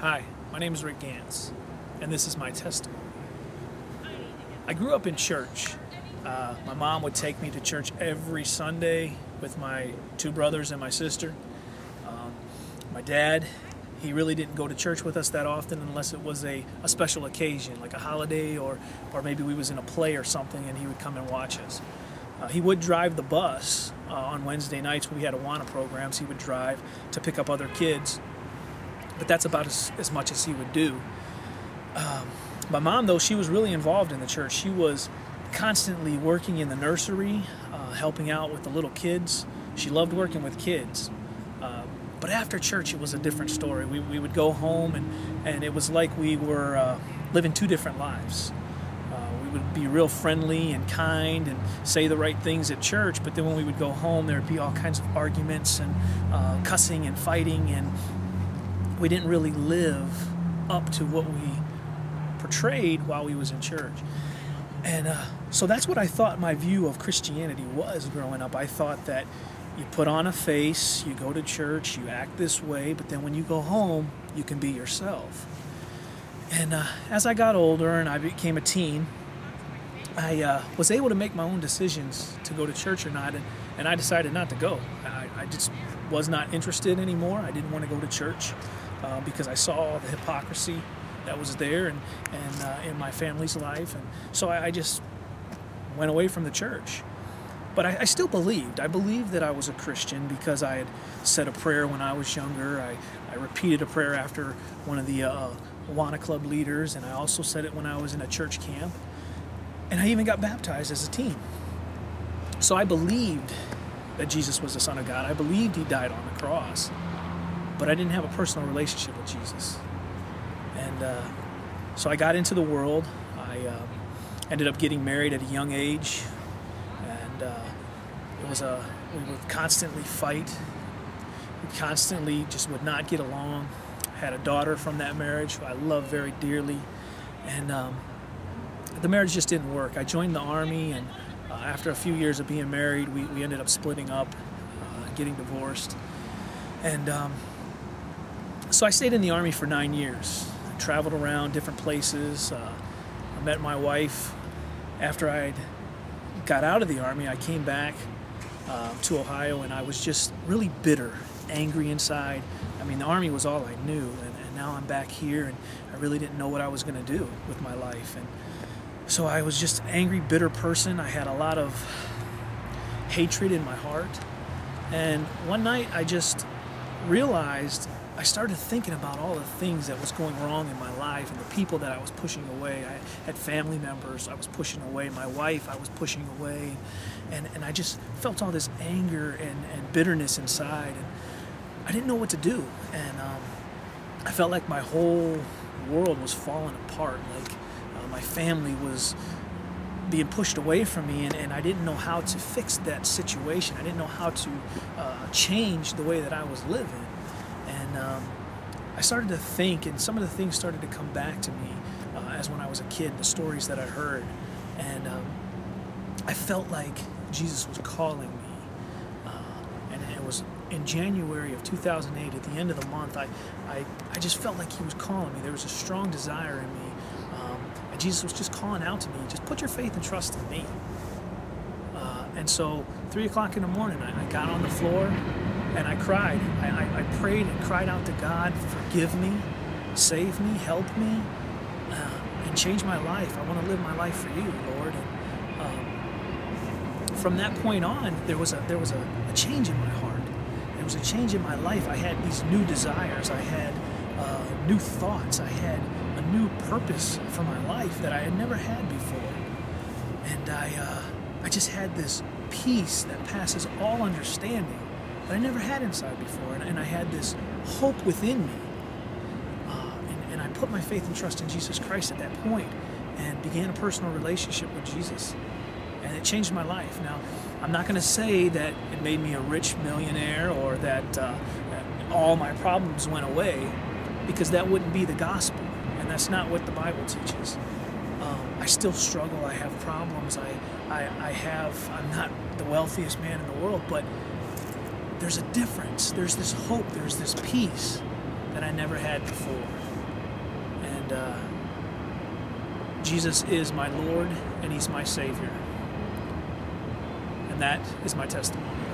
Hi, my name is Rick Gantz, and this is my testimony. I grew up in church. My mom would take me to church every Sunday with my two brothers and my sister. My dad, he really didn't go to church with us that often unless it was a special occasion, like a holiday or maybe we was in a play or something and he would come and watch us. He would drive the bus on Wednesday nights when we had Awana programs. He would drive to pick up other kids, but that's about as much as he would do. My mom, though, she was really involved in the church. She was constantly working in the nursery, helping out with the little kids. She loved working with kids. But after church, it was a different story. We would go home, and it was like we were living two different lives. We would be real friendly and kind and say the right things at church, but then when we would go home, there would be all kinds of arguments and cussing and fighting, and we didn't really live up to what we portrayed while we was in church. And so that's what I thought my view of Christianity was growing up. I thought that you put on a face, you go to church, you act this way, but then when you go home, you can be yourself. And as I got older and I became a teen, I was able to make my own decisions to go to church or not, and I decided not to go. I just was not interested anymore. I didn't want to go to church because I saw all the hypocrisy that was there and in my family's life, and so I just went away from the church. But I still believed. I believed that I was a Christian because I had said a prayer when I was younger. I repeated a prayer after one of the Awana Club leaders, and I also said it when I was in a church camp. And I even got baptized as a teen. So I believed that Jesus was the Son of God. I believed He died on the cross. But I didn't have a personal relationship with Jesus. And so I got into the world. I ended up getting married at a young age. And we would constantly fight. We constantly just would not get along. I had a daughter from that marriage who I love very dearly. And the marriage just didn't work. I joined the Army, and after a few years of being married, we ended up splitting up, getting divorced. And so I stayed in the Army for 9 years. I traveled around different places. I met my wife. After I got out of the Army, I came back to Ohio, and I was just really bitter, angry inside. I mean, the Army was all I knew, and now I'm back here, and I really didn't know what I was going to do with my life. And so I was just an angry, bitter person. I had a lot of hatred in my heart. And one night I just realized, I started thinking about all the things that was going wrong in my life and the people that I was pushing away. I had family members I was pushing away. My wife I was pushing away. And I just felt all this anger and bitterness inside. And I didn't know what to do. And I felt like my whole world was falling apart. Like my family was being pushed away from me, and I didn't know how to fix that situation. I didn't know how to change the way that I was living. And I started to think, and some of the things started to come back to me as when I was a kid, the stories that I heard. And I felt like Jesus was calling me. And it was in January of 2008, at the end of the month, I just felt like He was calling me. There was a strong desire in me. And Jesus was just calling out to me, just put your faith and trust in me. And so 3 o'clock in the morning, I got on the floor and I cried. I prayed and cried out to God, forgive me, save me, help me, and change my life. I want to live my life for you, Lord. And from that point on, there was a change in my heart. There was a change in my life. I had these new desires. I had new thoughts. I had a new purpose for my life that I had never had before. And I just had this peace that passes all understanding that I never had inside before. And I had this hope within me. And I put my faith and trust in Jesus Christ at that point and began a personal relationship with Jesus. And it changed my life. Now, I'm not going to say that it made me a rich millionaire or that all my problems went away, because that wouldn't be the gospel. And that's not what the Bible teaches. I still struggle. I have problems. I'm not the wealthiest man in the world, but there's a difference. There's this hope. There's this peace that I never had before. Jesus is my Lord, and He's my Savior. And that is my testimony.